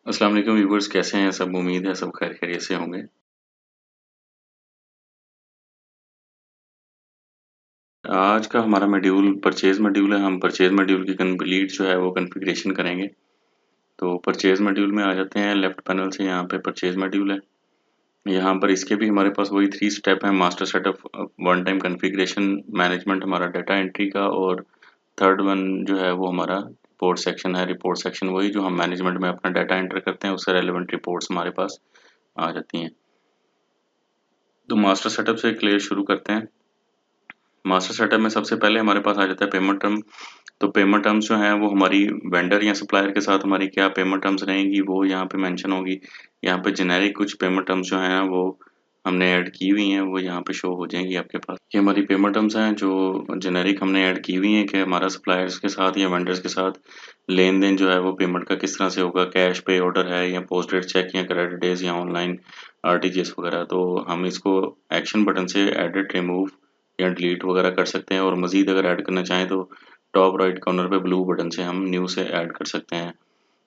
अस्सलाम वालेकुम व्यूवर्स, कैसे हैं सब। उम्मीद है सब खैर खैरियत से होंगे। आज का हमारा मॉड्यूल परचेज मॉड्यूल है। हम परचेज मॉड्यूल की कंप्लीट जो है वो कॉन्फ़िगरेशन करेंगे। तो परचेज मॉड्यूल में आ जाते हैं। लेफ्ट पैनल से यहाँ पे परचेज मॉड्यूल है। यहाँ पर इसके भी हमारे पास वही 3 स्टेप हैं। Master setup, one time configuration, management हमारा डाटा एंट्री का, और थर्ड वन जो है वो हमारा रिपोर्ट सेक्शन है। रिपोर्ट सेक्शन वही जो हम मैनेजमेंट में अपना डाटा एंटर करते हैं, उससे रेलेवेंट रिपोर्ट्स हमारे पास आ जाती हैं। तो मास्टर सेटअप से क्लियर शुरू करते हैं। मास्टर सेटअप में सबसे पहले हमारे पास आ जाता है पेमेंट टर्म। तो पेमेंट टर्म्स जो हैं वो हमारी वेंडर या सप्लायर के साथ हमारी क्या पेमेंट टर्म्स रहेंगी वो यहाँ पे मेंशन होगी। यहाँ पे जेनेरिक कुछ पेमेंट टर्म्स जो हैं वो हमने ऐड की हुई हैं, वो यहाँ पे शो हो जाएंगी आपके पास। ये हमारी पेमेंट टर्म्स हैं जो जेनेरिक हमने ऐड की हुई हैं कि हमारा सप्लायर्स के साथ या वेंडर्स के साथ लेन देन जो है वो पेमेंट का किस तरह से होगा। कैश पे ऑर्डर है या पोस्ट डेट चेक या क्रेडिट डेज या ऑनलाइन आरटीजीएस वगैरह। तो हम इसको एक्शन बटन से एडिट, रिमूव या डिलीट वगैरह कर सकते हैं। और मज़ीद अगर ऐड करना चाहें तो टॉप राइट कॉर्नर पे ब्लू बटन से हम न्यू से ऐड कर सकते हैं।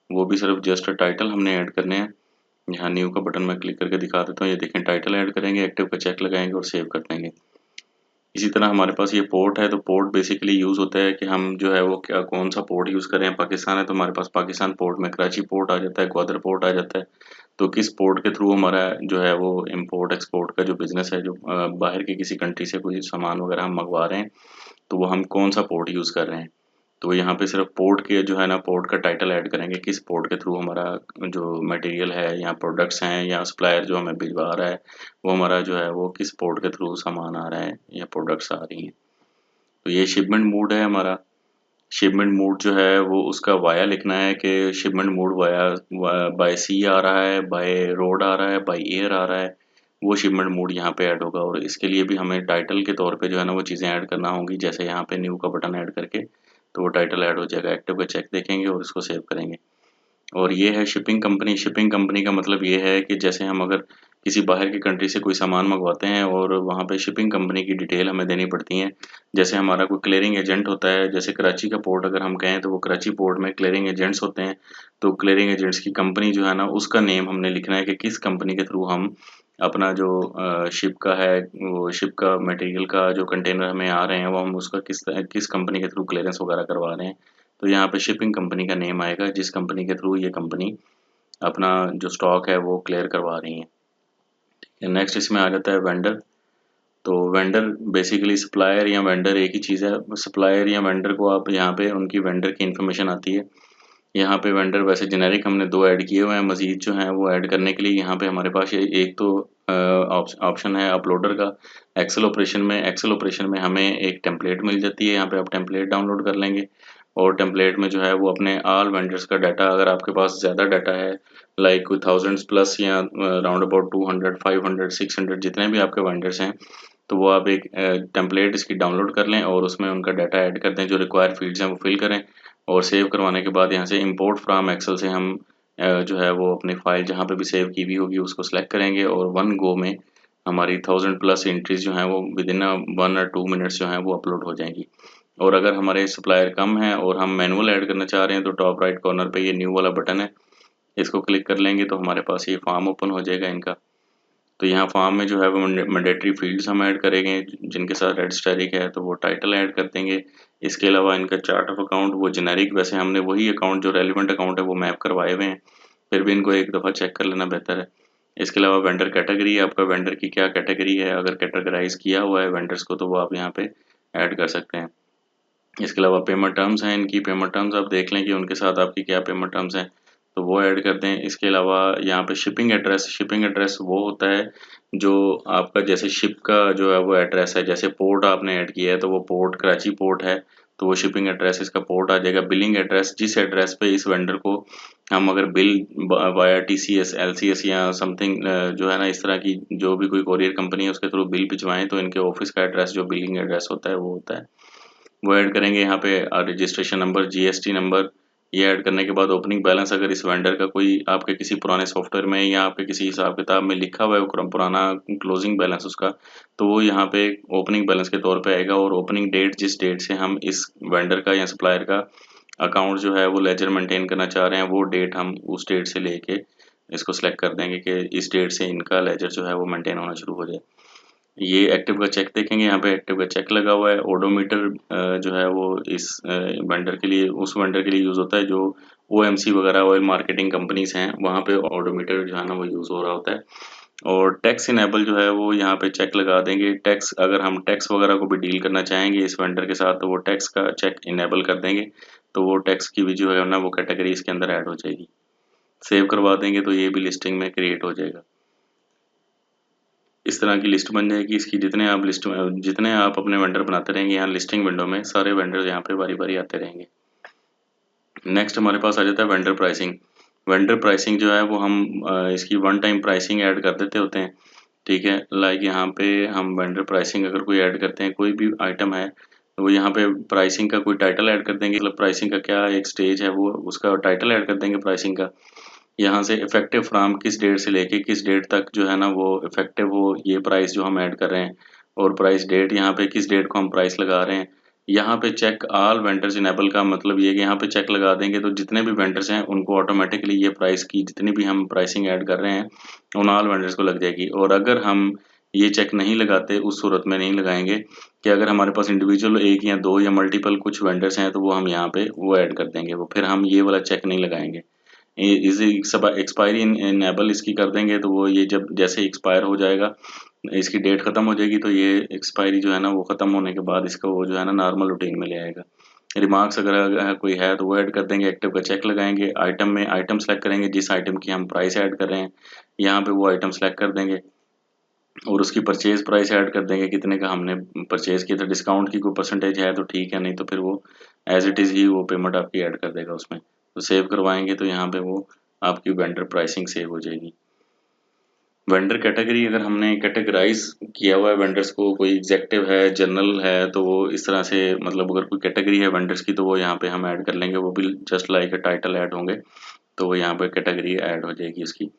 वो भी सिर्फ जस्ट टाइटल हमने ऐड करने हैं। यहाँ न्यू का बटन मैं क्लिक करके दिखा देता हूँ। ये देखें, टाइटल ऐड करेंगे, एक्टिव का चेक लगाएंगे और सेव कर देंगे। इसी तरह हमारे पास ये पोर्ट है। तो पोर्ट बेसिकली यूज़ होता है कि हम जो है वो क्या कौन सा पोर्ट यूज़ करें। पाकिस्तान है तो हमारे पास पाकिस्तान पोर्ट में कराची पोर्ट आ जाता है, ग्वादर पोर्ट आ जाता है। तो किस पोर्ट के थ्रू हमारा जो है वो इम्पोर्ट एक्सपोर्ट का जो बिज़नेस है, जो बाहर की किसी कंट्री से कोई सामान वगैरह हम मंगवा रहे हैं, तो वो हम कौन सा पोर्ट यूज़ कर रहे हैं। तो यहाँ पे सिर्फ पोर्ट के जो है ना, पोर्ट का टाइटल ऐड करेंगे, किस पोर्ट के थ्रू हमारा जो मटेरियल है या प्रोडक्ट्स हैं या सप्लायर जो हमें भिजवा रहा है, वो हमारा जो है वो किस पोर्ट के थ्रू सामान आ रहा है या प्रोडक्ट्स आ रही हैं। तो ये शिपमेंट मोड है हमारा। शिपमेंट मोड जो है वो उसका वाया लिखना है कि शिपमेंट मोड वाया बाय सी आ रहा है, बाय रोड आ रहा है, बाय एयर आ रहा है। वो शिपमेंट मोड यहाँ पे ऐड होगा। और इसके लिए भी हमें टाइटल के तौर पे जो है ना वो चीज़ें ऐड करना होंगी। जैसे यहाँ पे न्यू का बटन ऐड करके तो वो टाइटल ऐड हो जाएगा। एक्टिव का चेक देखेंगे और इसको सेव करेंगे। और ये है शिपिंग कंपनी। शिपिंग कंपनी का मतलब ये है कि जैसे हम अगर किसी बाहर की कंट्री से कोई सामान मंगवाते हैं और वहाँ पे शिपिंग कंपनी की डिटेल हमें देनी पड़ती है। जैसे हमारा कोई क्लियरिंग एजेंट होता है, जैसे कराची का पोर्ट अगर हम कहें तो वो कराची पोर्ट में क्लियरिंग एजेंट्स होते हैं। तो क्लियरिंग एजेंट्स की कंपनी जो है ना, उसका नेम हमने लिखना है कि किस कंपनी के थ्रू हम अपना जो शिप का है, वो शिप का मटेरियल का जो कंटेनर हमें आ रहे हैं, वो हम उसका किस किस कंपनी के थ्रू क्लियरेंस वगैरह करवा रहे हैं। तो यहाँ पे शिपिंग कंपनी का नेम आएगा जिस कंपनी के थ्रू ये कंपनी अपना जो स्टॉक है वो क्लियर करवा रही है। नेक्स्ट इसमें आ जाता है वेंडर। तो वेंडर बेसिकली सप्लायर या वेंडर एक ही चीज़ है। सप्लायर या वेंडर को आप यहाँ पे उनकी वेंडर की इन्फॉर्मेशन आती है। यहाँ पे वेंडर वैसे जेनेरिक हमने 2 ऐड किए हुए हैं। मज़ीद जो है वो ऐड करने के लिए यहाँ पे हमारे पास ये एक तो ऑप्शन है अपलोडर का। एक्सेल ऑपरेशन में हमें एक टेम्पलेट मिल जाती है। यहाँ पे आप टेम्पलेट डाउनलोड कर लेंगे और टेम्पलेट में जो है वो अपने ऑल वेंडर्स का डाटा, अगर आपके पास ज़्यादा डाटा है लाइक कोई थाउजेंड्स प्लस या राउंड अबाउट 200, 500, 600 जितने भी आपके वेंडर्स हैं, तो वो आप एक टेम्पलेट इसकी डाउनलोड कर लें और उसमें उनका डाटा ऐड कर दें। जो रिक्वायर्ड फील्ड्स हैं वो फिल करें और सेव करवाने के बाद यहाँ से इंपोर्ट फ्रॉम एक्सेल से हम जो है वो अपनी फ़ाइल जहाँ पे भी सेव की हुई होगी उसको सेलेक्ट करेंगे और वन गो में हमारी 1000 प्लस एंट्रीज जो हैं वो विद इन 1 और 2 मिनट्स जो हैं वो अपलोड हो जाएंगी। और अगर हमारे सप्लायर कम है और हम मैनुअल ऐड करना चाह रहे हैं तो टॉप राइट कॉर्नर पे ये न्यू वाला बटन है, इसको क्लिक कर लेंगे तो हमारे पास ये फॉर्म ओपन हो जाएगा इनका। तो यहाँ फॉर्म में जो है वो मैंडेटरी फील्ड्स हम ऐड करेंगे जिनके साथ रेड स्टेरिक है, तो वो टाइटल ऐड कर देंगे। इसके अलावा इनका चार्ट ऑफ अकाउंट वो जेनेरिक, वैसे हमने वही अकाउंट जो रेलिवेंट अकाउंट है वो मैप करवाए हुए हैं, फिर भी इनको एक दफ़ा चेक कर लेना बेहतर है। इसके अलावा वेंडर कैटेगरी, आपका वेंडर की क्या कैटेगरी है, अगर कैटेगराइज किया हुआ है वेंडर्स को तो वो आप यहाँ पे ऐड कर सकते हैं। इसके अलावा पेमेंट टर्म्स हैं इनकी। पेमेंट टर्म्स आप देख लें कि उनके साथ आपकी क्या पेमेंट टर्म्स हैं, तो वो ऐड कर दें। इसके अलावा यहाँ पे शिपिंग एड्रेस वो होता है जो आपका जैसे शिप का जो है वो एड्रेस है। जैसे पोर्ट आपने ऐड किया है तो वो पोर्ट कराची पोर्ट है, तो वो शिपिंग एड्रेस इसका पोर्ट आ जाएगा। बिलिंग एड्रेस, जिस एड्रेस पे इस वेंडर को हम अगर बिल वाया टीसीएस, एलसीएस या समथिंग जो है ना इस तरह की जो भी कोई कोरियर कंपनी है उसके थ्रू बिल भिजवाएं, तो इनके ऑफिस का एड्रेस जो बिलिंग एड्रेस होता है वो होता है, वो ऐड करेंगे। यहाँ पे रजिस्ट्रेशन नंबर, जीएसटी नंबर, ये ऐड करने के बाद ओपनिंग बैलेंस, अगर इस वेंडर का कोई आपके किसी पुराने सॉफ्टवेयर में या आपके किसी हिसाब किताब में लिखा हुआ है वो पुराना क्लोजिंग बैलेंस उसका, तो वो यहाँ पे ओपनिंग बैलेंस के तौर पे आएगा। और ओपनिंग डेट, जिस डेट से हम इस वेंडर का या सप्लायर का अकाउंट जो है वो लेजर मेंटेन करना चाह रहे हैं, वो डेट हम उस डेट से लेके इसको सेलेक्ट कर देंगे कि इस डेट से इनका लेजर जो है वो मेंटेन होना शुरू हो जाए। ये एक्टिव का चेक देखेंगे, यहाँ पे एक्टिव का चेक लगा हुआ है। ओडोमीटर जो है वो इस वेंडर के लिए, उस वेंडर के लिए यूज़ होता है जो ओएमसी वगैरह ऑयल मार्केटिंग कंपनीज हैं, वहाँ पे ओडोमीटर जो है ना वो यूज़ हो रहा होता है। और टैक्स इनेबल जो है वो यहाँ पे चेक लगा देंगे। टैक्स, अगर हम टैक्स वगैरह को भी डील करना चाहेंगे इस वेंडर के साथ, तो वो टैक्स का चेक इनेबल कर देंगे, तो वो टैक्स की भी जो है ना वो कैटेगरी इसके अंदर ऐड हो जाएगी। सेव करवा देंगे तो ये भी लिस्टिंग में क्रिएट हो जाएगा। इस तरह की लिस्ट बन जाएगी इसकी। जितने आप अपने वेंडर बनाते रहेंगे यहाँ लिस्टिंग विंडो में, सारे वेंडर यहाँ पे बारी बारी आते रहेंगे। नेक्स्ट हमारे पास आ जाता है वेंडर प्राइसिंग। वेंडर प्राइसिंग जो है वो हम इसकी वन टाइम प्राइसिंग ऐड कर देते होते हैं। ठीक है, लाइक यहाँ पे हम वेंडर प्राइसिंग अगर कोई ऐड करते हैं, कोई भी आइटम है, तो वो यहाँ पे प्राइसिंग का कोई टाइटल ऐड कर देंगे, मतलब प्राइसिंग का क्या एक स्टेज है वो उसका टाइटल ऐड कर देंगे प्राइसिंग का। यहाँ से इफेक्टिव फ्रॉम किस डेट से लेके किस डेट तक जो है ना वो इफेक्टिव हो ये प्राइस जो हम ऐड कर रहे हैं, और प्राइस डेट यहाँ पे किस डेट को हम प्राइस लगा रहे हैं। यहाँ पे चेक ऑल वेंडर्स इनेबल का मतलब ये है कि यहाँ पे चेक लगा देंगे तो जितने भी वेंडर्स हैं उनको ऑटोमेटिकली ये प्राइस की जितनी भी हम प्राइसिंग ऐड कर रहे हैं उन ऑल वेंडर्स को लग जाएगी। और अगर हम ये चेक नहीं लगाते, उस सूरत में नहीं लगाएंगे कि अगर हमारे पास इंडिविजुअल एक या दो या मल्टीपल कुछ वेंडर्स हैं, तो वो हम यहाँ पे वो ऐड कर देंगे, वो फिर हम ये वाला चेक नहीं लगाएंगे। इजी सब एक्सपायरी इनेबल इसकी कर देंगे, तो वो ये जब जैसे एक्सपायर हो जाएगा, इसकी डेट खत्म हो जाएगी, तो ये एक्सपायरी जो है ना वो खत्म होने के बाद इसका वो जो है ना नॉर्मल रूटीन में ले आएगा। रिमार्क्स अगर कोई है तो वो ऐड कर देंगे, एक्टिव का चेक लगाएंगे, आइटम में आइटम सेलेक्ट करेंगे जिस आइटम की हम प्राइस ऐड कर रहे हैं, यहाँ पे वो आइटम सेलेक्ट कर देंगे और उसकी परचेज प्राइस ऐड कर देंगे, कितने का हमने परचेज किया था। डिस्काउंट की कोई परसेंटेज है तो ठीक है, नहीं तो फिर वो एज इट इज़ ही वो पेमेंट आपकी ऐड कर देगा उसमें। तो सेव करवाएंगे तो यहाँ पे वो आपकी वेंडर प्राइसिंग सेव हो जाएगी। वेंडर कैटेगरी, अगर हमने कैटेगराइज किया हुआ है वेंडर्स को, कोई एग्जेक्टिव है, जनरल है, तो वो इस तरह से, मतलब अगर कोई कैटेगरी है वेंडर्स की तो वो यहाँ पे हम ऐड कर लेंगे, वो भी जस्ट लाइक टाइटल ऐड होंगे, तो वो यहाँ पे कैटेगरी ऐड हो जाएगी उसकी।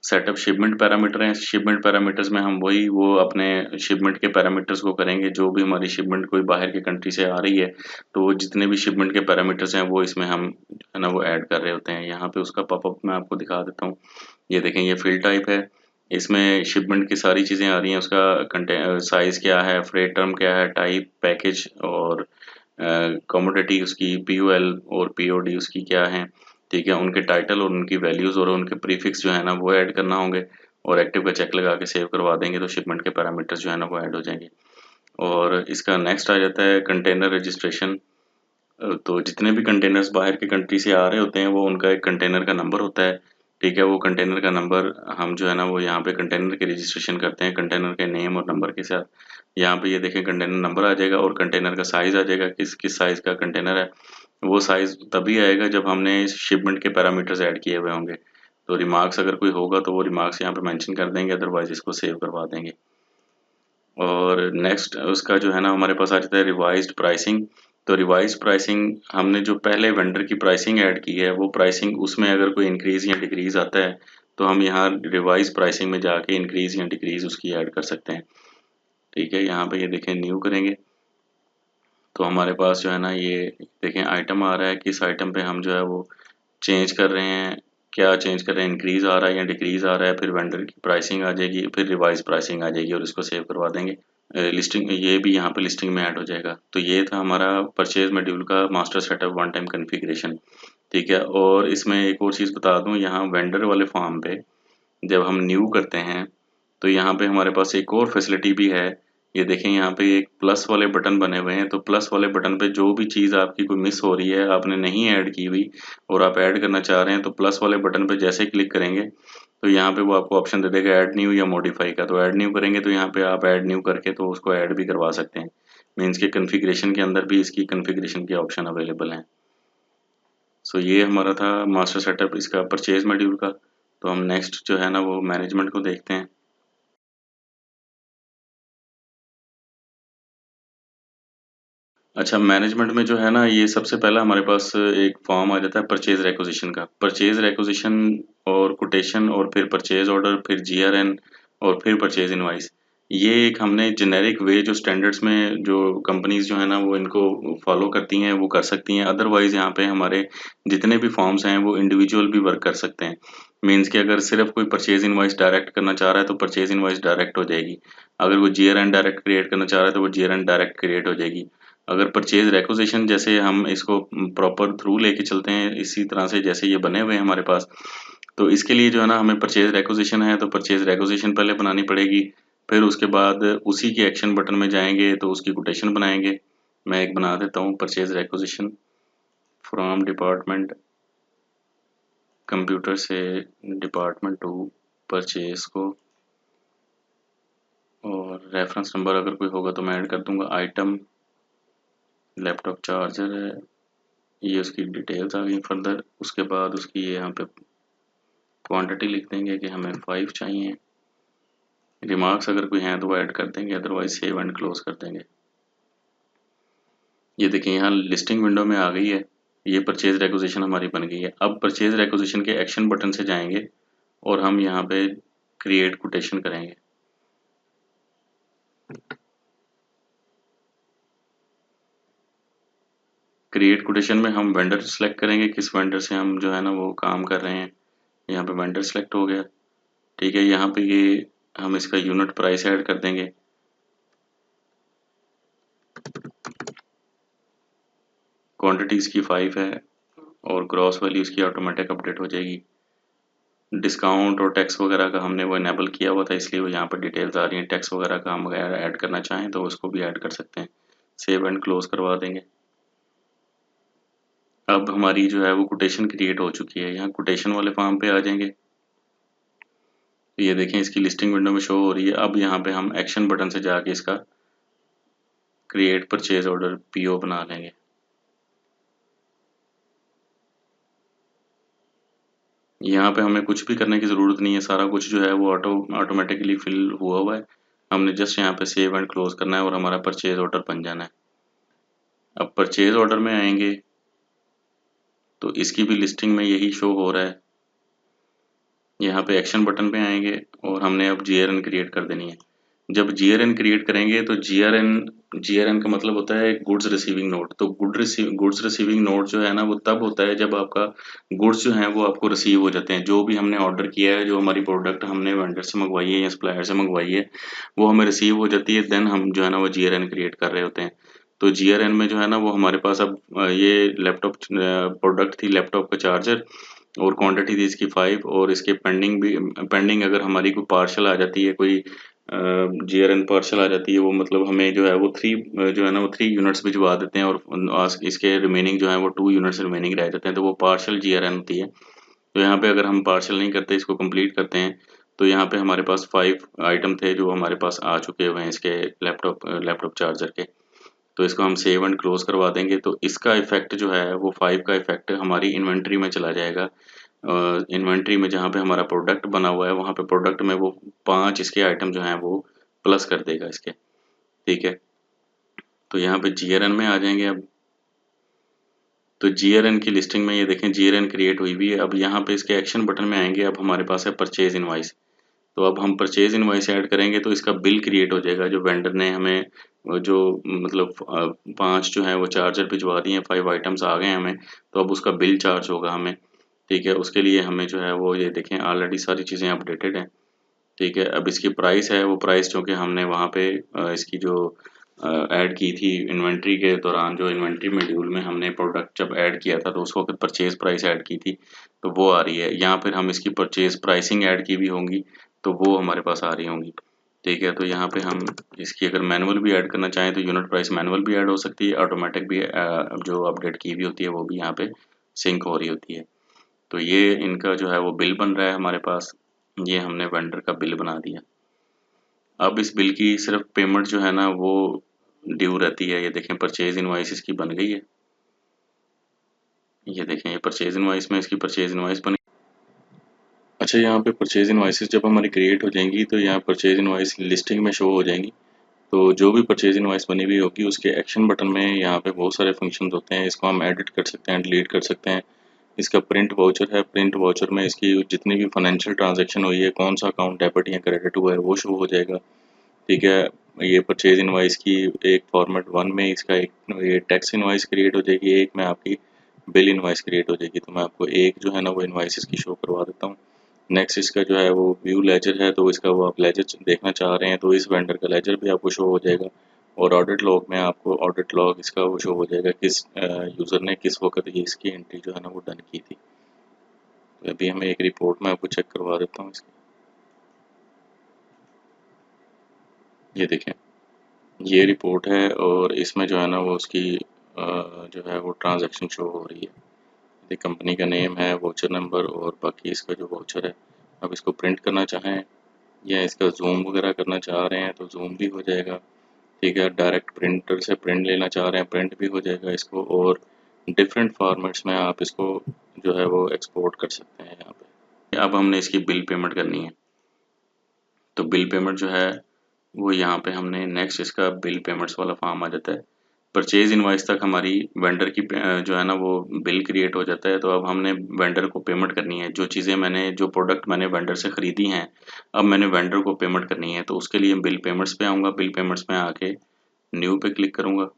सेटअप शिपमेंट पैरामीटर हैं, शिपमेंट पैरामीटर्स में हम वही वो अपने शिपमेंट के पैरामीटर्स को करेंगे, जो भी हमारी शिपमेंट कोई बाहर की कंट्री से आ रही है तो वो जितने भी शिपमेंट के पैरामीटर्स हैं वो इसमें हम है ना वो ऐड कर रहे होते हैं। यहाँ पे उसका पॉपअप मैं आपको दिखा देता हूँ। ये देखें, ये फील्ड टाइप है, इसमें शिपमेंट की सारी चीज़ें आ रही हैं, उसका साइज़ क्या है, फ्रेट टर्म क्या है, टाइप, पैकेज और कमोडिटी उसकी, पीओएल और पीओडी उसकी क्या है। ठीक है, उनके टाइटल और उनकी वैल्यूज़ और उनके प्रीफिक्स जो है ना वो ऐड करना होंगे, और एक्टिव का चेक लगा के सेव करवा देंगे तो शिपमेंट के पैरामीटर्स जो है ना वो ऐड हो जाएंगे। और इसका नेक्स्ट आ जाता है कंटेनर रजिस्ट्रेशन। तो जितने भी कंटेनर्स बाहर के कंट्री से आ रहे होते हैं वो उनका एक कंटेनर का नंबर होता है। ठीक है, वो कंटेनर का नंबर हम जो है ना वो यहाँ पे कंटेनर की रजिस्ट्रेशन करते हैं कंटेनर के नेम और नंबर के साथ। यहाँ पे ये देखें कंटेनर नंबर आ जाएगा और कंटेनर का साइज़ आ जाएगा, किस किस साइज़ का कंटेनर है। वो साइज़ तभी आएगा जब हमने शिपमेंट के पैरामीटर्स ऐड किए हुए होंगे। तो रिमार्क्स अगर कोई होगा तो वो रिमार्क्स यहाँ पे मेंशन कर देंगे, अदरवाइज इसको सेव करवा देंगे। और नेक्स्ट उसका जो है ना हमारे पास आ जाता है रिवाइज्ड प्राइसिंग। तो रिवाइज्ड प्राइसिंग, हमने जो पहले वेंडर की प्राइसिंग ऐड की है वो प्राइसिंग, उसमें अगर कोई इंक्रीज़ या डिक्रीज़ आता है तो हम यहाँ रिवाइज प्राइसिंग में जाके इंक्रीज़ या डिक्रीज़ उसकी ऐड कर सकते हैं। ठीक है, यहाँ पे ये देखें न्यू करेंगे तो हमारे पास जो है ना ये देखें आइटम आ रहा है, किस आइटम पे हम जो है वो चेंज कर रहे हैं, क्या चेंज कर रहे हैं, इंक्रीज़ आ रहा है या डिक्रीज़ आ रहा है, फिर वेंडर की प्राइसिंग आ जाएगी, फिर रिवाइज प्राइसिंग आ जाएगी और इसको सेव करवा देंगे। लिस्टिंग ये भी यहाँ पे लिस्टिंग में ऐड हो जाएगा। तो ये था हमारा परचेज मॉड्यूल का master setup one time configuration. ठीक है, और इसमें एक और चीज़ बता दूँ, यहाँ वेंडर वाले फॉर्म पे जब हम न्यू करते हैं तो यहाँ पे हमारे पास एक और फैसिलिटी भी है। ये देखें, यहाँ पे एक प्लस वाले बटन बने हुए हैं, तो प्लस वाले बटन पे जो भी चीज़ आपकी कोई मिस हो रही है, आपने नहीं ऐड की हुई और आप ऐड करना चाह रहे हैं, तो प्लस वाले बटन पे जैसे क्लिक करेंगे तो यहाँ पे वो आपको ऑप्शन दे देगा ऐड न्यू या मॉडिफाई का। तो ऐड न्यू करेंगे तो यहाँ पे आप ऐड न्यू करके तो उसको ऐड भी करवा सकते हैं। मीन्स के कॉन्फ़िगरेशन के अंदर भी इसकी कॉन्फ़िगरेशन के ऑप्शन अवेलेबल हैं। सो ये हमारा था मास्टर सेटअप इसका परचेज मॉड्यूल का। तो हम नेक्स्ट जो है ना वो मैनेजमेंट को देखते हैं। अच्छा, मैनेजमेंट में जो है ना ये सबसे पहला हमारे पास एक फॉर्म आ जाता है परचेज रेक्विजिशन का। परचेज रेक्विजिशन और कोटेशन और फिर परचेज ऑर्डर, फिर जीआरएन और फिर परचेज इनवॉइस। ये एक हमने जेनेरिक वे जो स्टैंडर्ड्स में जो कंपनीज जो है ना वो इनको फॉलो करती हैं वो कर सकती हैं। अदरवाइज यहाँ पे हमारे जितने भी फॉर्म्स हैं वो इंडिविजुअल भी वर्क कर सकते हैं। मीन्स कि अगर सिर्फ कोई परचेज इनवॉइस डायरेक्ट करना चाह रहा है तो परचेज इनवॉइस डायरेक्ट हो जाएगी। अगर वो जीआरएन डायरेक्ट क्रिएट करना चाह रहा है तो वो जीआरएन डायरेक्ट क्रिएट हो जाएगी। अगर परचेज रेक्विजिशन जैसे हम इसको प्रॉपर थ्रू लेके चलते हैं इसी तरह से जैसे ये बने हुए हैं हमारे पास, तो इसके लिए जो है ना हमें परचेज रेक्विजिशन है तो परचेज रेक्विजिशन पहले बनानी पड़ेगी। फिर उसके बाद उसी के एक्शन बटन में जाएंगे तो उसकी कोटेशन बनाएंगे। मैं एक बना देता हूँ purchase requisition from department computer से डिपार्टमेंट टू परचेज को, और रेफरेंस नंबर अगर कोई होगा तो मैं ऐड कर दूंगा। आइटम लैपटॉप चार्जर है, ये उसकी डिटेल्स आ गई फर्दर। उसके बाद उसकी ये यहाँ पे क्वांटिटी लिख देंगे कि हमें 5 चाहिए। रिमार्क्स अगर कोई हैं तो वो ऐड कर देंगे, अदरवाइज सेव एंड क्लोज कर देंगे। ये देखिए यहाँ लिस्टिंग विंडो में आ गई है, ये परचेज रेक्विजिशन हमारी बन गई है। अब परचेज रेक्विजिशन के एक्शन बटन से जाएंगे और हम यहाँ पे क्रिएट कोटेशन करेंगे। क्रिएट कोटेशन में हम वेंडर सेलेक्ट करेंगे, किस वेंडर से हम जो है ना वो काम कर रहे हैं। यहाँ पे वेंडर सेलेक्ट हो गया, ठीक है। यहाँ पे ये हम इसका यूनिट प्राइस ऐड कर देंगे। क्वांटिटी इसकी 5 है और ग्रॉस वैल्यू इसकी ऑटोमेटिक अपडेट हो जाएगी। डिस्काउंट और टैक्स वगैरह का हमने वो इनेबल किया हुआ था इसलिए वो यहाँ पर डिटेल्स आ रही हैं। टैक्स वगैरह का हम अगर ऐड करना चाहें तो उसको भी ऐड कर सकते हैं। सेव एंड क्लोज करवा देंगे। अब हमारी जो है वो कोटेशन क्रिएट हो चुकी है। यहाँ कोटेशन वाले फॉर्म पे आ जाएंगे, ये देखें इसकी लिस्टिंग विंडो में शो हो रही है। अब यहाँ पे हम एक्शन बटन से जाके इसका क्रिएट परचेज ऑर्डर पीओ बना लेंगे। यहाँ पे हमें कुछ भी करने की ज़रूरत नहीं है, सारा कुछ जो है वो ऑटोमेटिकली फिल हुआ हुआ है। हमने जस्ट यहाँ पे सेव एंड क्लोज करना है और हमारा परचेज ऑर्डर बन जाना है। अब परचेज ऑर्डर में आएंगे तो इसकी भी लिस्टिंग में यही शो हो रहा है। यहाँ पे एक्शन बटन पे आएंगे और हमने अब जीआरएन क्रिएट कर देनी है। जब जीआरएन क्रिएट करेंगे तो जीआरएन का मतलब होता है गुड्स रिसीविंग नोट। तो गुड्स रिसीविंग नोट जो है ना वो तब होता है जब आपका गुड्स जो है वो आपको रिसीव हो जाते हैं। जो भी हमने ऑर्डर किया है, जो हमारी प्रोडक्ट हमने वेंडर से मंगवाई है या सप्लायर से मंगवाई है, वो हमें रिसीव हो जाती है। देन हम जो है ना वो जीआरएन क्रिएट कर रहे होते हैं। तो जीआरएन में जो है ना वो हमारे पास अब ये लैपटॉप प्रोडक्ट थी, लैपटॉप का चार्जर, और क्वांटिटी थी इसकी 5, और इसके पेंडिंग भी, पेंडिंग अगर हमारी कोई पार्शल आ जाती है, कोई जीआरएन पार्शल आ जाती है, वो मतलब हमें जो है वो 3 जो है ना वो 3 यूनिट्स भिजवा देते हैं और इसके रिमेनिंग जो है वो 2 यूनिट्स रिमेनिंग रह जाते हैं, तो वो पार्शल जीआरएन होती है। तो यहाँ पे अगर हम पार्शल नहीं करते, इसको कंप्लीट करते हैं, तो यहाँ पे हमारे पास 5 आइटम थे जो हमारे पास आ चुके हुए हैं इसके लैपटॉप चार्जर के। तो इसको हम सेव एंड क्लोज करवा देंगे। तो इसका इफेक्ट जो है वो 5 का इफेक्ट हमारी इन्वेंट्री में चला जाएगा। इन्वेंट्री में जहाँ पे हमारा प्रोडक्ट बना हुआ है वहाँ पे प्रोडक्ट में वो 5 इसके आइटम जो हैं वो प्लस कर देगा इसके, ठीक है। तो यहाँ पे जीआरएन में आ जाएंगे अब। तो जीआरएन की लिस्टिंग में ये देखें जीआरएन क्रिएट हुई हुई है। अब यहाँ पे इसके एक्शन बटन में आएंगे, अब हमारे पास है परचेज इनवाइस। तो अब हम परचेज इनवाइस ऐड करेंगे तो इसका बिल क्रिएट हो जाएगा। जो वेंडर ने हमें जो मतलब 5 जो है वो चार्जर भिजवा दिए हैं, 5 आइटम्स आ गए हैं हमें, तो अब उसका बिल चार्ज होगा हमें, ठीक है। उसके लिए हमें जो है वो ये देखें ऑलरेडी सारी चीज़ें अपडेटेड हैं, ठीक है। अब इसकी प्राइस है, वो प्राइस चूँकि हमने वहाँ पे इसकी जो ऐड की थी इन्वेंट्री के दौरान, जो इन्वेंट्री मॉड्यूल में हमने प्रोडक्ट जब ऐड किया था तो उस वक्त परचेज प्राइस ऐड की थी, तो वो आ रही है। यहाँ फिर हम इसकी परचेज प्राइसिंग ऐड की भी होंगी तो वो हमारे पास आ रही होंगी, ठीक है। तो यहाँ पे हम इसकी अगर मैनुअल भी ऐड करना चाहें तो यूनिट प्राइस मैनुअल भी ऐड हो सकती है, ऑटोमेटिक भी जो अपडेट की भी होती है वो भी यहाँ पे सिंक हो रही होती है। तो ये इनका जो है वो बिल बन रहा है हमारे पास। ये हमने वेंडर का बिल बना दिया। अब इस बिल की सिर्फ पेमेंट जो है ना वो ड्यू रहती है। ये देखें परचेज इनवाइस इसकी बन गई है। ये देखें ये परचेज इनवाइस में इसकी परचेज इनवाइस बनी। अच्छा, यहाँ पे परचेज इनवाइसेस जब हमारी क्रिएट हो जाएंगी तो यहाँ परचेज इनवाइस लिस्टिंग में शो हो जाएंगी। तो जो भी परचेज इनवाइस बनी हुई होगी उसके एक्शन बटन में यहाँ पे बहुत सारे फंक्शंस होते हैं। इसको हम एडिट कर सकते हैं, डिलीट कर सकते हैं। इसका प्रिंट वाउचर है, प्रिंट वाउचर में इसकी जितनी भी फाइनेंशियल ट्रांजैक्शन हुई है, कौन सा अकाउंट डेबिट या क्रेडिट हुआ है वो शो हो जाएगा, ठीक है। ये परचेज इनवाइस की एक फॉर्मेट 1 में इसका एक ये टैक्स इनवाइस क्रिएट हो जाएगी, एक में आपकी बिल इनवाइस क्रिएट हो जाएगी। तो मैं आपको एक जो है ना वो इनवाइस इसकी शो करवा देता हूँ। नेक्स्ट इसका जो है वो व्यू लेजर है, तो इसका वो आप लेजर देखना चाह रहे हैं तो इस वेंडर का लेजर भी आपको शो हो जाएगा। और ऑडिट लॉग में आपको ऑडिट लॉग इसका वो शो हो जाएगा, किस यूज़र ने किस वक्त ये इसकी एंट्री जो है ना वो डन की थी। तो अभी हमें एक रिपोर्ट में आपको चेक करवा देता हूँ इसकी। ये देखें, ये रिपोर्ट है और इसमें जो है ना वो उसकी जो है वो ट्रांजैक्शन शो हो रही है। ये कंपनी का नेम है, वाउचर नंबर और बाकी इसका जो वाउचर है। अब इसको प्रिंट करना चाहें या इसका जूम वगैरह करना चाह रहे हैं तो जूम भी हो जाएगा। ठीक है, डायरेक्ट प्रिंटर से प्रिंट लेना चाह रहे हैं प्रिंट भी हो जाएगा इसको। और डिफरेंट फॉर्मेट्स में आप इसको जो है वो एक्सपोर्ट कर सकते हैं यहाँ पे। अब हमने इसकी बिल पेमेंट करनी है, तो बिल पेमेंट जो है वो यहाँ पे हमने नेक्स्ट इसका बिल पेमेंट्स वाला फॉर्म आ जाता है। परचेज इनवाइस तक हमारी वेंडर की जो है ना वो बिल क्रिएट हो जाता है। तो अब हमने वेंडर को पेमेंट करनी है, जो चीज़ें मैंने जो प्रोडक्ट मैंने वेंडर से ख़रीदी हैं अब मैंने वेंडर को पेमेंट करनी है। तो उसके लिए बिल पेमेंट्स पे आऊँगा, बिल पेमेंट्स में आके न्यू पे क्लिक करूँगा।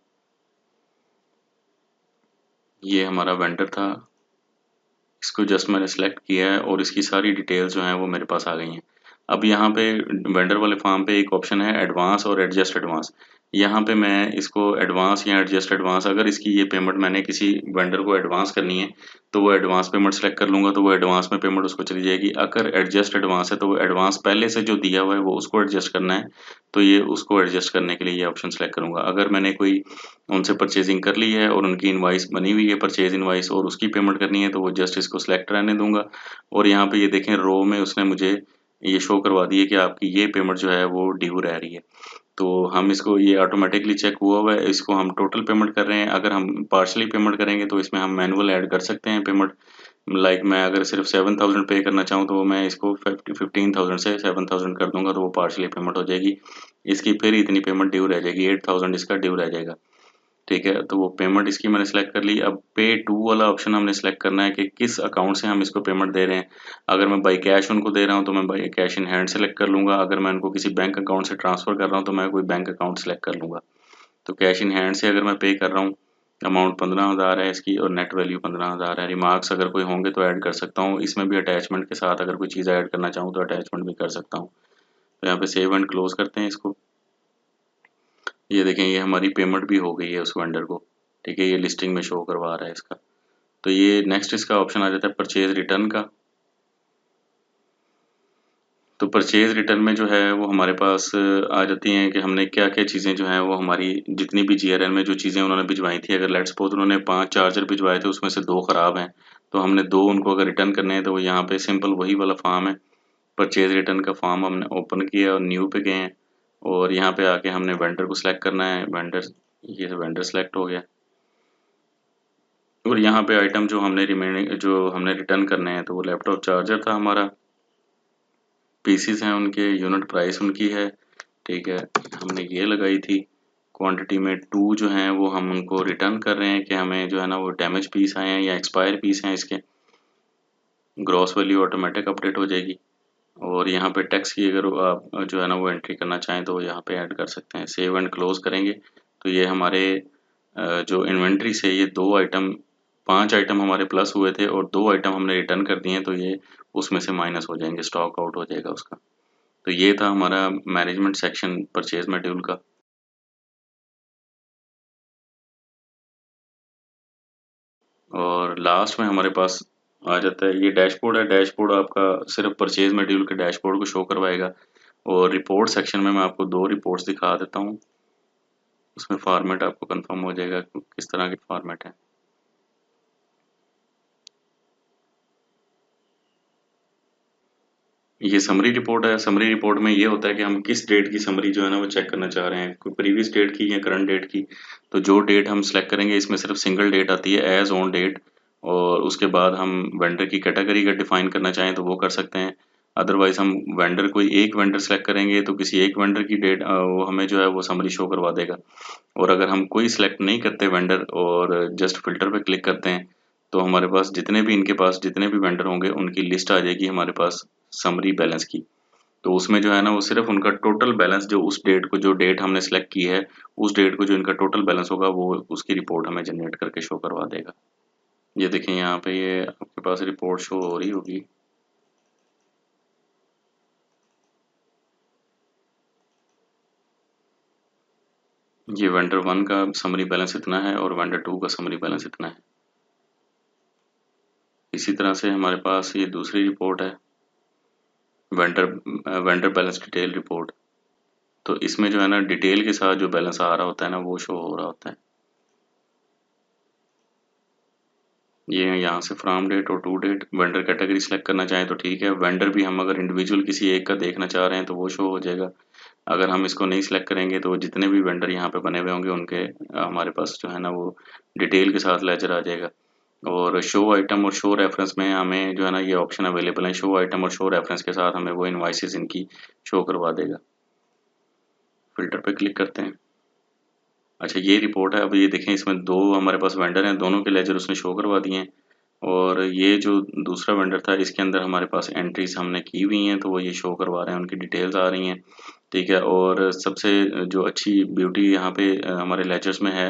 ये हमारा वेंडर था, इसको जस्ट मैंने सेलेक्ट किया है और इसकी सारी डिटेल्स जो हैं वो मेरे पास आ गई हैं। अब यहाँ पे वेंडर वाले फॉर्म पे एक ऑप्शन है एडवांस और एडजस्ट एडवांस। यहाँ पे मैं इसको एडवांस या एडजस्ट एडवांस, अगर इसकी ये पेमेंट मैंने किसी वेंडर को एडवांस करनी है तो वो एडवांस पेमेंट सेलेक्ट कर लूँगा, तो वो एडवांस में पेमेंट उसको चली जाएगी। अगर एडजस्ट एडवांस है तो वो एडवांस पहले से जो दिया हुआ है वो उसको एडजस्ट करना है, तो ये उसको एडजस्ट करने के लिए ये ऑप्शन सेलेक्ट करूँगा। अगर मैंने कोई उनसे परचेजिंग कर ली है और उनकी इनवाइस बनी हुई है परचेज इनवाइस और उसकी पेमेंट करनी है तो वो जस्ट इसको सेलेक्ट रहने दूंगा। और यहाँ पे ये देखें रो में उसने मुझे ये शो करवा दिया कि आपकी ये पेमेंट जो है वो ड्यू रह रही है। तो हम इसको ये ऑटोमेटिकली चेक हुआ है, इसको हम टोटल पेमेंट कर रहे हैं। अगर हम पार्शली पेमेंट करेंगे तो इसमें हम मैनुअल ऐड कर सकते हैं पेमेंट। लाइक मैं अगर सिर्फ 7000 पे करना चाहूँ तो मैं इसको 15,000 से 7000 कर दूंगा तो वो पार्शली पेमेंट हो जाएगी। इसकी फिर इतनी पेमेंट ड्यू रह जाएगी, 8000 इसका ड्यू रह जाएगा। ठीक है, तो वो पेमेंट इसकी मैंने सेलेक्ट कर ली। अब पे टू वाला ऑप्शन हमने सेलेक्ट करना है कि किस अकाउंट से हम इसको पेमेंट दे रहे हैं। अगर मैं बाई कैश उनको दे रहा हूँ तो मैं by cash in hand select कर लूँगा। अगर मैं उनको किसी बैंक अकाउंट से ट्रांसफ़र कर रहा हूँ तो मैं कोई बैंक अकाउंट सेलेक्ट कर लूँगा। तो कैश इन हैंड से अगर मैं पे कर रहा हूँ, अमाउंट 15,000 है इसकी और नेट वैल्यू 15,000 है। रिमार्क्स अगर कोई होंगे तो ऐड कर सकता हूँ, इसमें भी अटैचमेंट के साथ अगर कोई चीज़ ऐड करना चाहूँ तो अटैचमेंट भी कर सकता हूँ। तो यहाँ पे सेव एंड क्लोज करते हैं इसको। ये देखें, ये हमारी पेमेंट भी हो गई है उस वेंडर को। ठीक है, ये लिस्टिंग में शो करवा रहा है इसका। तो ये नेक्स्ट इसका ऑप्शन आ जाता है परचेज रिटर्न का। तो परचेज रिटर्न में जो है वो हमारे पास आ जाती हैं कि हमने क्या क्या चीज़ें जो हैं वो हमारी जितनी भी जीआरएन में जो चीज़ें उन्होंने भिजवाई थी, अगर लेट्स सपोज उन्होंने 5 चार्जर भिजवाए थे उसमें से 2 ख़राब हैं, तो हमने 2 उनको अगर रिटर्न करने हैं तो वो यहाँ पे सिंपल वही वाला फॉर्म है। परचेज रिटर्न का फॉर्म हमने ओपन किया और न्यू पे गए हैं और यहाँ पे आके हमने वेंडर को सिलेक्ट करना है। वेंडर, ये वेंडर सेलेक्ट हो गया और यहाँ पे आइटम जो हमने रिमेनिंग जो हमने रिटर्न करने हैं तो वो लैपटॉप चार्जर था हमारा, पीसीस हैं उनके, यूनिट प्राइस उनकी है। ठीक है, हमने ये लगाई थी। क्वांटिटी में 2 जो हैं वो हम उनको रिटर्न कर रहे हैं कि हमें जो है ना वो डैमेज पीस आए हैं या एक्सपायर पीस हैं इसके। ग्रॉस वैल्यू ऑटोमेटिक अपडेट हो जाएगी और यहाँ पे टैक्स की अगर आप जो है ना वो एंट्री करना चाहें तो यहाँ पे ऐड कर सकते हैं। सेव एंड क्लोज करेंगे तो ये हमारे जो इन्वेंट्री से ये 2 आइटम 5 आइटम हमारे प्लस हुए थे और 2 आइटम हमने रिटर्न कर दिए हैं, तो ये उसमें से माइनस हो जाएंगे, स्टॉक आउट हो जाएगा उसका। तो ये था हमारा मैनेजमेंट सेक्शन परचेज मॉड्यूल का। और लास्ट में हमारे पास आ जाता है ये डैशबोर्ड है। डैशबोर्ड आपका सिर्फ परचेज मॉड्यूल के डैशबोर्ड को शो करवाएगा। और रिपोर्ट सेक्शन में मैं आपको 2 रिपोर्ट्स दिखा देता हूँ, उसमें फॉर्मेट आपको कंफर्म हो जाएगा कि किस तरह के फॉर्मेट है। ये समरी रिपोर्ट है। समरी रिपोर्ट में ये होता है कि हम किस डेट की समरी जो है ना वो चेक करना चाह रहे हैं, कोई प्रीवियस डेट की या करंट डेट की। तो जो डेट हम सेलेक्ट करेंगे इसमें सिर्फ सिंगल डेट आती है, एज ऑन डेट। और उसके बाद हम वेंडर की कैटेगरी का डिफाइन करना चाहें तो वो कर सकते हैं। अदरवाइज हम वेंडर कोई एक वेंडर सेलेक्ट करेंगे तो किसी एक वेंडर की डेट वो हमें जो है वो समरी शो करवा देगा। और अगर हम कोई सिलेक्ट नहीं करते वेंडर और जस्ट फिल्टर पे क्लिक करते हैं तो हमारे पास जितने भी इनके पास जितने भी वेंडर होंगे उनकी लिस्ट आ जाएगी हमारे पास समरी बैलेंस की। तो उसमें जो है ना वो सिर्फ उनका टोटल बैलेंस जो उस डेट को, जो डेट हमने सेलेक्ट की है उस डेट को जो इनका टोटल बैलेंस होगा वो उसकी रिपोर्ट हमें जनरेट करके शो करवा देगा। ये देखिए यहाँ पे ये आपके पास रिपोर्ट शो हो रही होगी। ये वेंडर 1 का समरी बैलेंस इतना है और वेंडर 2 का समरी बैलेंस इतना है। इसी तरह से हमारे पास ये दूसरी रिपोर्ट है, vendor vendor balance detail report. तो इसमें जो है ना डिटेल के साथ जो बैलेंस आ रहा होता है ना वो शो हो रहा होता है। ये यहाँ से फ्रॉम डेट और to date, vendor category select करना चाहें तो ठीक है। वेंडर भी हम अगर इंडिविजुअल किसी एक का देखना चाह रहे हैं तो वो शो हो जाएगा। अगर हम इसको नहीं सिलेक्ट करेंगे तो जितने भी वेंडर यहाँ पे बने हुए होंगे उनके हमारे पास जो है ना वो डिटेल के साथ लेजर आ जाएगा। और शो आइटम और शो रेफरेंस में हमें जो है ना ये ऑप्शन अवेलेबल है। शो आइटम और शो रेफरेंस के साथ हमें वो इनवाइसेस इनकी शो करवा देगा। फिल्टर पे क्लिक करते हैं। अच्छा ये रिपोर्ट है। अब ये देखें इसमें दो हमारे पास वेंडर हैं, दोनों के लेजर उसने शो करवा दिए हैं। और ये जो दूसरा वेंडर था इसके अंदर हमारे पास एंट्रीज हमने की हुई हैं तो वो ये शो करवा रहे हैं, उनकी डिटेल्स आ रही हैं। ठीक है। और सबसे जो अच्छी ब्यूटी यहाँ पे हमारे लेजर्स में है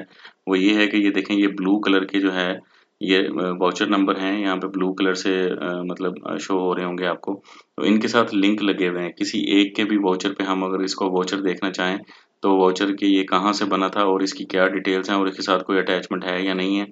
वो ये है कि ये देखें ये ब्लू कलर के जो है ये वाउचर नंबर हैं यहाँ पे ब्लू कलर से मतलब शो हो रहे होंगे आपको। तो इनके साथ लिंक लगे हुए हैं। किसी एक के भी वाउचर पे हम अगर इसको वाउचर देखना चाहें तो वाउचर के ये कहाँ से बना था और इसकी क्या डिटेल्स हैं और इसके साथ कोई अटैचमेंट है या नहीं है,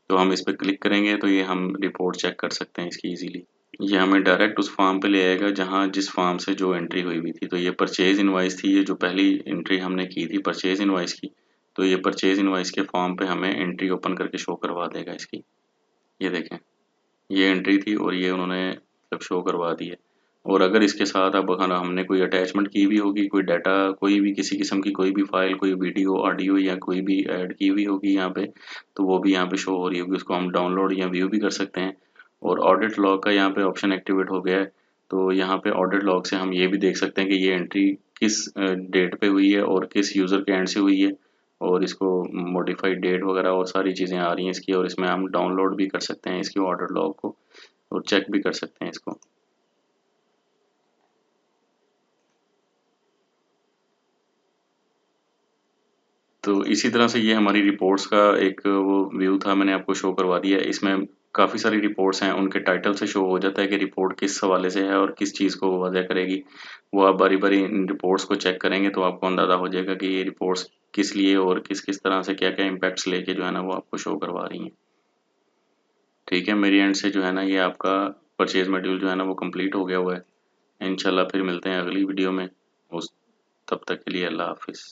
तो हम इस पर क्लिक करेंगे तो ये हम रिपोर्ट चेक कर सकते हैं इसकी इजीली। ये हमें डायरेक्ट उस फॉर्म पे ले आएगा जहाँ जिस फॉर्म से जो एंट्री हुई हुई थी। तो ये परचेज इनवाइस थी, ये जो पहली एंट्री हमने की थी परचेज इनवाइस की। तो ये परचेज इनवाइस के फॉर्म पे हमें एंट्री ओपन करके शो करवा देगा इसकी। ये देखें ये एंट्री थी और ये उन्होंने मतलब शो करवा दी है। और अगर इसके साथ अब अगर हमने कोई अटैचमेंट की भी होगी, कोई डाटा, कोई भी किसी किस्म की कोई भी फाइल, कोई वीडियो ऑडियो या कोई भी ऐड की हुई होगी यहाँ पे, तो वो भी यहाँ पे शो हो रही होगी। उसको हम डाउनलोड या व्यू भी कर सकते हैं। और ऑडिट लॉग का यहाँ पे ऑप्शन एक्टिवेट हो गया है। तो यहाँ पे ऑडिट लॉग से हम ये भी देख सकते हैं कि ये एंट्री किस डेट पे हुई है और किस यूज़र के एंड से हुई है। और इसको मॉडिफाइड डेट वगैरह और सारी चीज़ें आ रही हैं इसकी। और इसमें हम डाउनलोड भी कर सकते हैं इसकी ऑर्डर लॉग को और चेक भी कर सकते हैं इसको। तो इसी तरह से ये हमारी रिपोर्ट्स का एक वो व्यू था, मैंने आपको शो करवा दिया। इसमें काफ़ी सारी रिपोर्ट्स हैं, उनके टाइटल से शो हो जाता है कि रिपोर्ट किस हवाले से है और किस चीज़ को वजह करेगी। वो आप बारी बारी इन रिपोर्ट्स को चेक करेंगे तो आपको अंदाज़ा हो जाएगा कि ये रिपोर्ट्स किस लिए और किस किस तरह से क्या क्या इम्पैक्ट्स लेके जो है ना वो आपको शो करवा रही हैं। ठीक है, मेरी एंड से जो है ना ये आपका परचेज मॉड्यूल जो है ना वो कंप्लीट हो गया हुआ है। इंशाल्लाह फिर मिलते हैं अगली वीडियो में। उस तब तक के लिए अल्लाह हाफिज़।